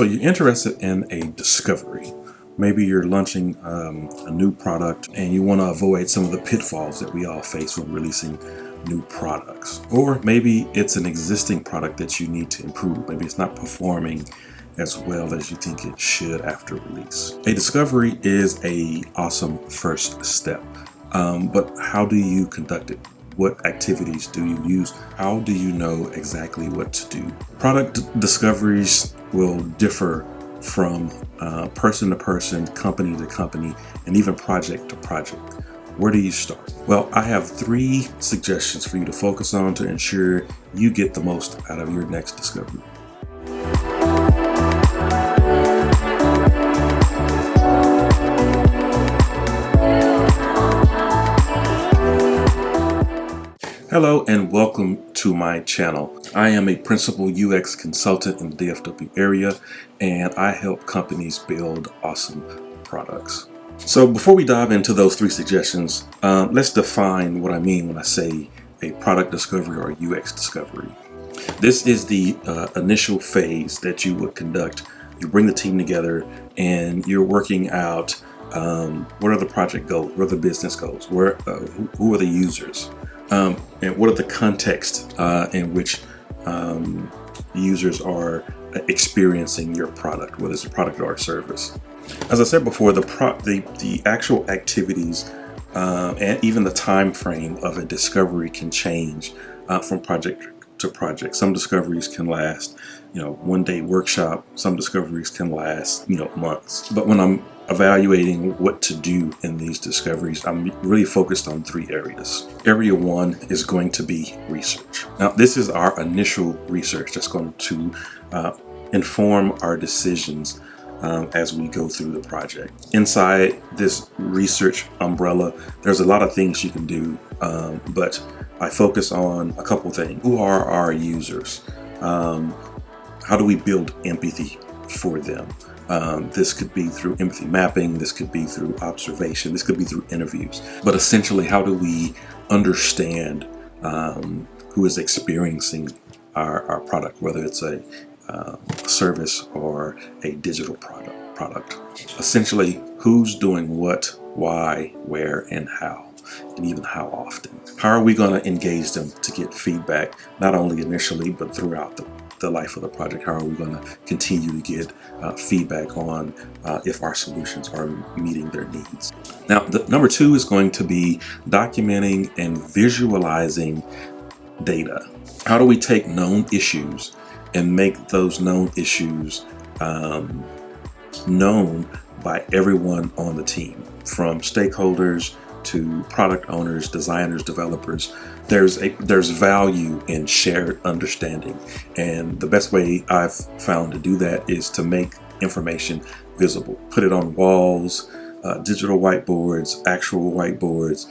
So you're interested in a discovery. Maybe you're launching a new product and you want to avoid some of the pitfalls that we all face when releasing new products. Or maybe it's an existing product that you need to improve. Maybe it's not performing as well as you think it should after release. A discovery is an awesome first step. But how do you conduct it? What activities do you use? How do you know exactly what to do? Product discoveries will differ from person to person, company to company, and even project to project. Where do you start? Well, I have 3 suggestions for you to focus on to ensure you get the most out of your next discovery. Hello and welcome to my channel. I am a principal UX consultant in the DFW area, and I help companies build awesome products. So before we dive into those 3 suggestions, let's define what I mean when I say a product discovery or a UX discovery. This is the initial phase that you would conduct. You bring the team together and you're working out what are the project goals, what are the business goals, who are the users, and what are the context in which users are experiencing your product, whether it's a product or a service. As I said before, the actual activities and even the time frame of a discovery can change from project to project. Some discoveries can last, 1-day workshop. Some discoveries can last, months. But when I'm evaluating what to do in these discoveries, I'm really focused on 3 areas. Area 1 is going to be research. Now, this is our initial research that's going to inform our decisions as we go through the project. Inside this research umbrella, there's a lot of things you can do, but I focus on a couple things. Who are our users? How do we build empathy for them? This could be through empathy mapping, this could be through observation, this could be through interviews. But essentially, how do we understand who is experiencing our product, whether it's a service or a digital product? Essentially, who's doing what, why, where, and how, and even how often. How are we going to engage them to get feedback, not only initially, but throughout the life of the project? How are we going to continue to get feedback on if our solutions are meeting their needs? Now, number 2 is going to be documenting and visualizing data. How do we take known issues and make those known issues known by everyone on the team, from stakeholders to product owners, designers, developers? There's value in shared understanding, and the best way I've found to do that is to make information visible. Put it on walls, digital whiteboards, actual whiteboards.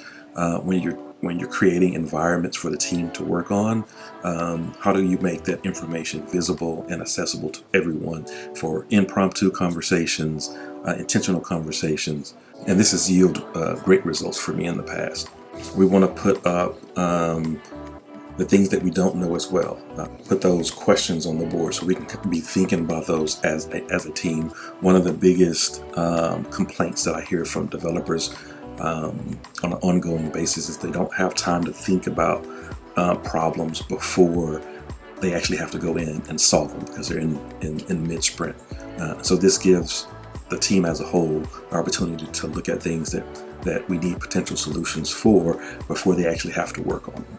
When you're creating environments for the team to work on, how do you make that information visible and accessible to everyone for impromptu conversations, intentional conversations? And this has yielded great results for me in the past. We want to put up the things that we don't know as well. Put those questions on the board so we can be thinking about those as a team. One of the biggest complaints that I hear from developers on an ongoing basis is they don't have time to think about problems before they actually have to go in and solve them because they're in mid-sprint. So this gives the team as a whole the opportunity to look at things that we need potential solutions for before they actually have to work on them.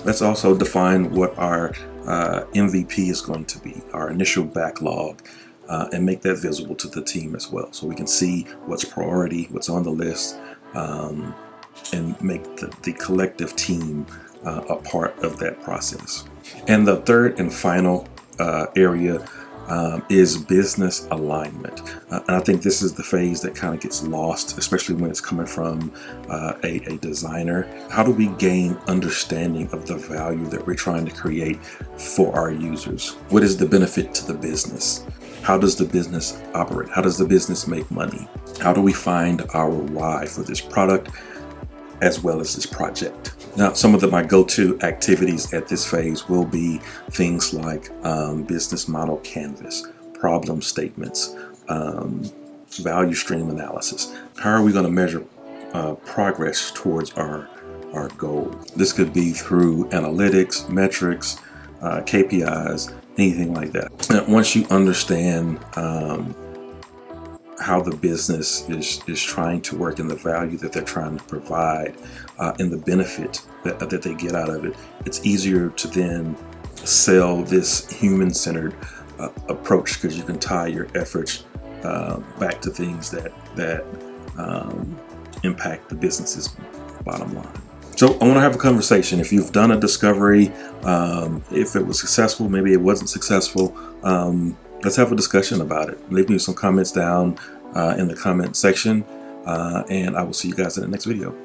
Let's also define what our MVP is going to be, our initial backlog, and make that visible to the team as well, so we can see what's priority, what's on the list, and make the collective team a part of that process. And the third and final area is business alignment. And I think this is the phase that kind of gets lost, especially when it's coming from a designer. How do we gain understanding of the value that we're trying to create for our users? What is the benefit to the business? How does the business operate? How does the business make money? How do we find our why for this product as well as this project? Now, some of my go-to activities at this phase will be things like business model canvas, problem statements, value stream analysis. How are we going to measure progress towards our goal? This could be through analytics, metrics, KPIs, anything like that. And once you understand how the business is trying to work and the value that they're trying to provide and the benefit that they get out of it, it's easier to then sell this human-centered approach, because you can tie your efforts back to things that impact the business's bottom line. So I want to have a conversation. If you've done a discovery, if it was successful, maybe it wasn't successful, let's have a discussion about it. Leave me some comments down in the comment section, and I will see you guys in the next video.